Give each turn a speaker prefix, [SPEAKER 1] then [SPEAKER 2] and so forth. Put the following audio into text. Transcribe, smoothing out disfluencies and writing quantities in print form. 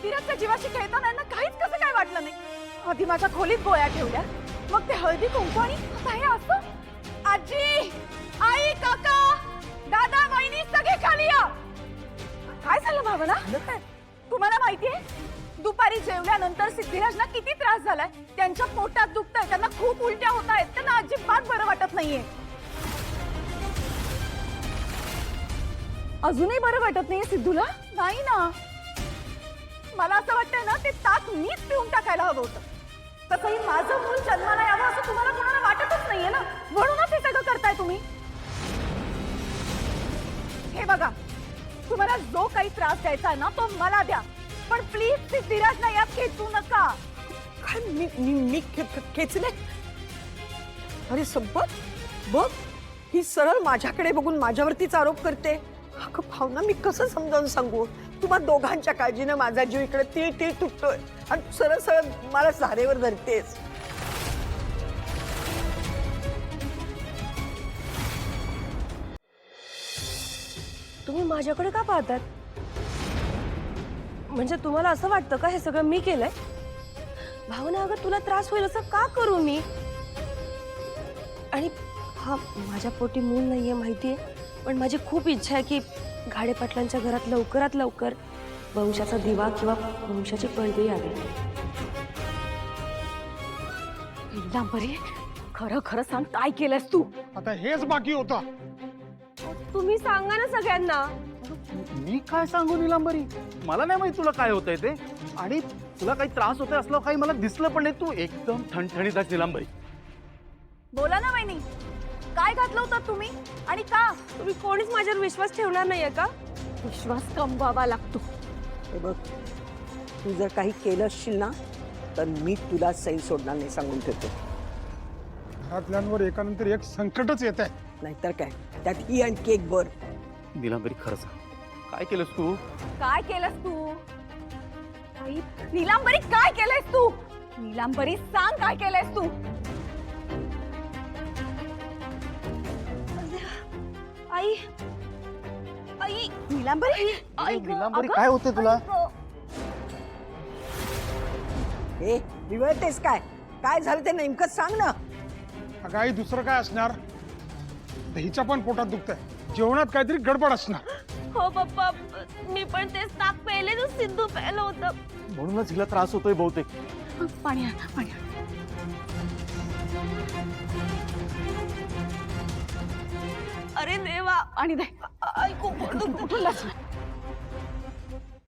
[SPEAKER 1] सिद्धिराजच्या जीवाशी खेळताना यांना काहीच कसं काय वाटलं नाही. आधी माझ्या खोलीत गोळ्या ठेवल्या, मग ते हळदी कुंकू आणि आता हे असं. आजी, आई, काका, दादा, वहिनी सगळे खाली या. काय झालं भावना? काय तुम्हाला माहितीये दुपारी जेवल्यानंतर सिद्धिराजना किती त्रास झालाय. त्यांच्या पोटात दुखतंय, त्यांना खूप उलट्या होत आहेत, त्यांना अजिबात बरं वाटत नाहीये. अजूनही बरं वाटत नाहीये सिद्धूला? नाही ना, मला असं वाटतंय ना ते ताक मीच पिऊन टाकायला हवं होतं. तसंही माझं मूल जन्माला यावं असं तुम्हाला कोणाला वाटतच नाहीये ना, म्हणूनच हे सगळं करताय तुम्ही. हे बघा, तुम्हाला जो काही त्रास द्यायचा आहे ना तो मला द्या, पण प्लीज सिद्धिराजना यात खेचू नका.
[SPEAKER 2] काय मी खेचले? अरे संपत बघ, ही सरळ माझ्याकडे बघून माझ्यावरतीच आरोप करते. अगं भावना, मी कसं समजावून सांगू? तुम्हा दोघांच्या काळजीनं माझा जीव इकडे तीळ तीळ तुटतोय आणि सरळ सरळ मला सारेवर धरतेस.
[SPEAKER 3] तुम्ही माझ्याकडे का पाहतात? म्हणजे तुम्हाला असं वाटतं का हे सगळं मी केलंय? भावना, अगं तुला त्रास होईल असं का करू मी? आणि हा माझ्या पोटी मूल नाहीये माहितीये, पण माझी खूप इच्छा आहे की घाडे पाटलांच्या घरात लवकरात लवकर वंशाचा दिवा किंवा वंशाची पणती यावी.
[SPEAKER 1] नीलांबरी, खरं खरं सांग, काय केलंस तू?
[SPEAKER 4] आता हेच बाकी होता.
[SPEAKER 3] तुम्ही सांगा ना सगळ्यांना.
[SPEAKER 5] मी काय सांगू नीलांबरी? मला नाही माहित तुला काय होतंय ते, आणि तुला काही त्रास होतोय असलं काही मला दिसलं पण नाही. तू एकदम ठणठणीत आहेस नीलांबरी.
[SPEAKER 1] बोला ना वहिनी, काय घातलं होतं तुम्ही आणि का?
[SPEAKER 3] तुम्ही कोणीच माझ्यावर विश्वास ठेवणार नाहीये का?
[SPEAKER 1] विश्वास कमवावा लागतो.
[SPEAKER 2] हे बघ, तू जर काही केलं असशील ना तर मी तुला सही सोडणार नाही, सांगून ठेवतो.
[SPEAKER 4] घरातल्यांवर एकानंतर एक संकटच येत आहे.
[SPEAKER 2] नाहीतर काय, त्यात ही आणखी एक बर.
[SPEAKER 5] नीलांबरी खरं सांग, काय केलंस तू?
[SPEAKER 1] काय केलंस तू? आई, नीलांबरी काय केलंयस तू? नीलांबरी सांग, काय केलंयस तू?
[SPEAKER 3] आई, आई,
[SPEAKER 1] नीलांबरी,
[SPEAKER 5] नीलांबरी काय होतंय तुला?
[SPEAKER 2] हे विवळतेस काय? काय झालं ते नेमकं सांग ना.
[SPEAKER 4] अगं आई, दुसरं काय असणार? दहीच्या पण पोटात दुखतंय, जेवणात काहीतरी गडबड असणार.
[SPEAKER 3] हो पप्पा, मी पण तेच ताक प्यायले जो सिद्धू प्यायलं होतं.
[SPEAKER 5] म्हणूनच हिला त्रास होतोय बहुतेक.
[SPEAKER 1] पाणी आण, पाणी आण.
[SPEAKER 3] अरे देवा,
[SPEAKER 1] आणि दे.
[SPEAKER 3] आई खूप पोट दुखतं.
[SPEAKER 1] उठून बस.